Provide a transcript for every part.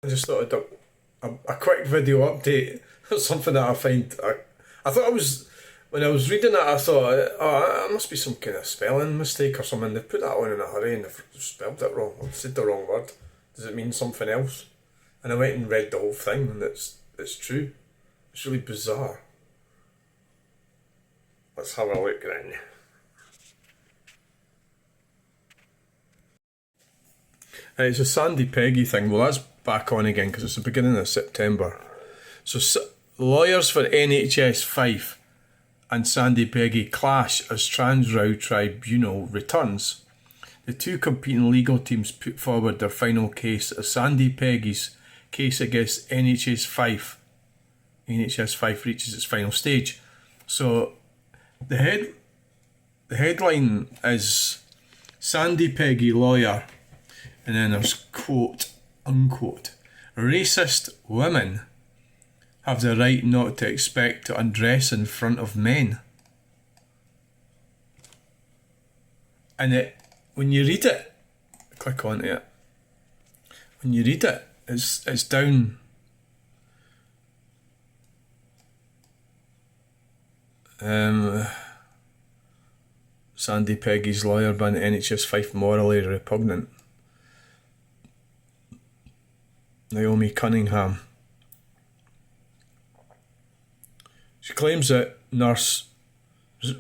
I just thought I'd do a quick video update. Something that I find I thought I was when I was reading it. I thought, oh, it must be some kind of spelling mistake or something. They put that on in a hurry and they've spelled it wrong. I've said the wrong word. Does it mean something else? And I went and read the whole thing, and it's true. It's really bizarre. Let's have a look then. It's a Sandy Peggie thing. Well, that's back on again because it's the beginning of September. So lawyers for NHS Fife and Sandy Peggie clash as Trans Row Tribunal returns. The two competing legal teams put forward their final case as Sandy Peggie's case against NHS Fife reaches its final stage. So the headline is Sandy Peggie lawyer, and then there's quote unquote, racist women have the right not to expect to undress in front of men. And when you read it, click onto it. When you read it, it's down. Sandy Peggie's lawyer banned NHS Fife morally repugnant. Naomi Cunningham. She claims that nurse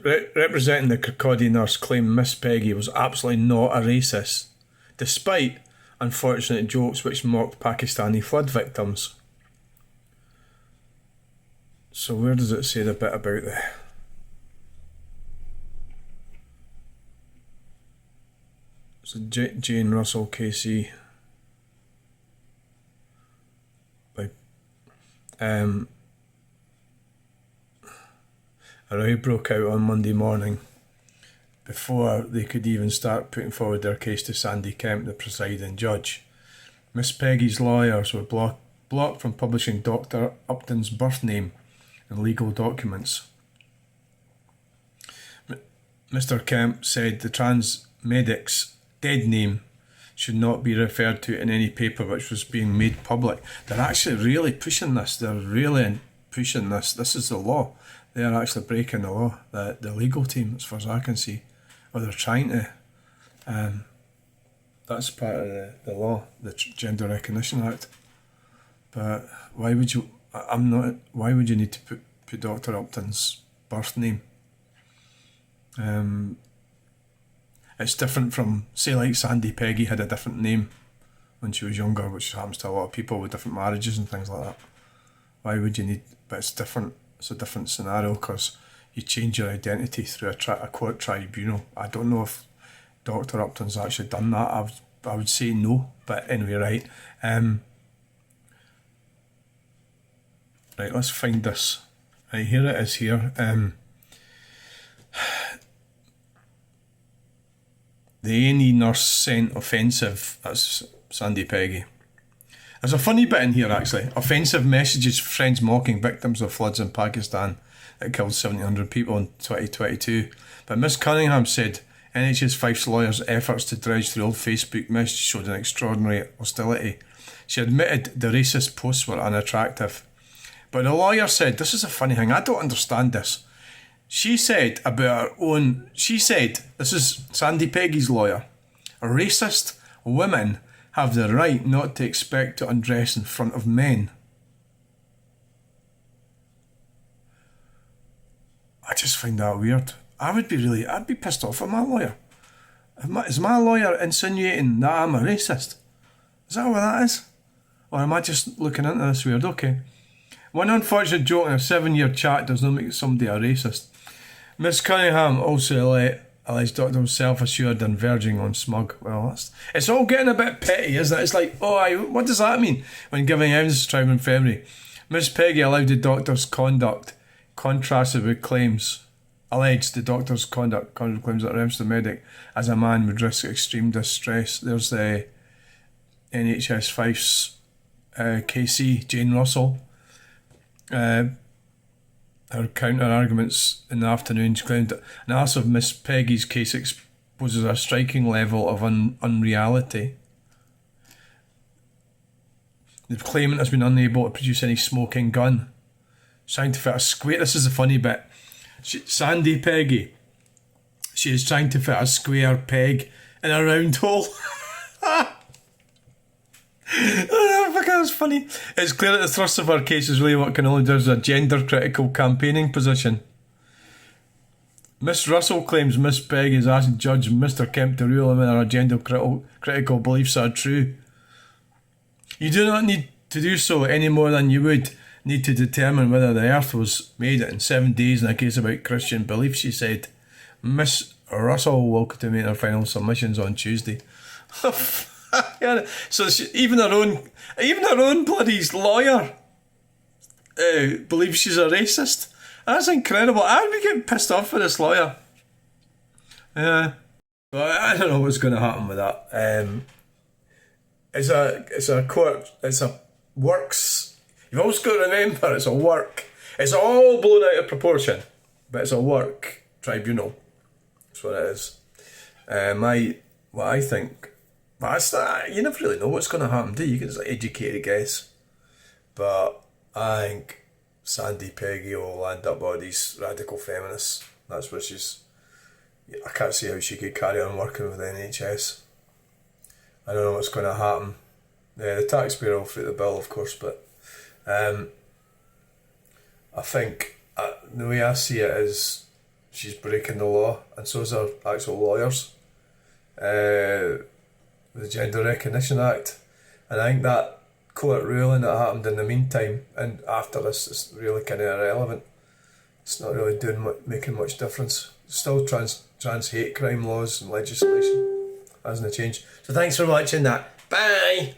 representing the Kirkcaldy nurse claimed Miss Peggie was absolutely not a racist, despite unfortunate jokes which mocked Pakistani flood victims. So where does it say the bit about the... So Jane Russell KC by a row broke out on Monday morning before they could even start putting forward their case to Sandy Kemp, the presiding judge. Miss Peggie's lawyers were blocked from publishing Dr. Upton's birth name in legal documents. Mr. Kemp said the trans medic's dead name should not be referred to in any paper which was being made public. They're actually really pushing this. They're really pushing this. This is the law. They are actually breaking the law. The legal team, as far as I can see, or they're trying to. That's part of the law, the Gender Recognition Act. But why would you? I'm not. Why would you need to put Dr. Upton's birth name? It's different from, say, like Sandy Peggie had a different name when she was younger, which happens to a lot of people with different marriages and things like that. Why would you need? But it's different. It's a different scenario because you change your identity through a court tribunal. I don't know if Dr. Upton's actually done that. I would say no, but anyway, right. Right, let's find this. Right, here it is here. The A&E nurse sent offensive, that's Sandy Peggie. There's a funny bit in here actually. Offensive messages, friends mocking victims of floods in Pakistan that killed 1,700 people in 2022. But Miss Cunningham said NHS Fife's lawyers' efforts to dredge through old Facebook messages showed an extraordinary hostility. She admitted the racist posts were unattractive. But the lawyer said, this is a funny thing, I don't understand this. She said about her own, this is Sandy Peggie's lawyer, racist women have the right not to expect to undress in front of men. I just find that weird. I'd be pissed off at my lawyer. Is my lawyer insinuating that I'm a racist? Is that what that is? Or am I just looking into this weird? Okay. One unfortunate joke in a 7-year chat does not make somebody a racist. Miss Cunningham also alleged Doctor was self-assured and verging on smug. Well, it's all getting a bit petty, isn't it? It's like, what does that mean when giving evidence to trial in February? Miss Peggie alleged the doctor's conduct contrasted with claims that reference the medic as a man would risk extreme distress. There's the NHS Fife's KC, Jane Russell. Her counter-arguments in the afternoon, she claimed that analysis of Miss Peggie's case exposes a striking level of unreality. The claimant has been unable to produce any smoking gun. Trying to fit a square. This is the funny bit. Sandy Peggie. She is trying to fit a square peg in a round hole. Oh, fuck, that's funny. It's clear that the thrust of her case is really what can only do as a gender-critical campaigning position. Miss Russell claims Miss Peggie is asking Judge Mr. Kemp to rule on whether her gender-critical beliefs are true. You do not need to do so any more than you would need to determine whether the earth was made in 7 days in a case about Christian belief, she said. Miss Russell will to make her final submissions on Tuesday. Yeah, so even her own bloody lawyer believes she's a racist. That's incredible. I'd be getting pissed off with this lawyer. Yeah, but I don't know what's going to happen with that. It's a court. It's a works. You've always got to remember it's a work. It's all blown out of proportion, but it's a work tribunal. That's what it is. What I think. But you never really know what's going to happen, do you? You can just educate a guess. But I think Sandy Peggie will end up with these radical feminists. That's where she's. I can't see how she could carry on working with the NHS. I don't know what's going to happen. Yeah, the taxpayer will foot the bill, of course, but I think the way I see it is she's breaking the law, and so is her actual lawyers. The Gender Recognition Act, and I think that court ruling that happened in the meantime and after this is really kind of irrelevant. It's not really making much difference. Still trans hate crime laws and legislation hasn't changed. So thanks for watching that. Bye.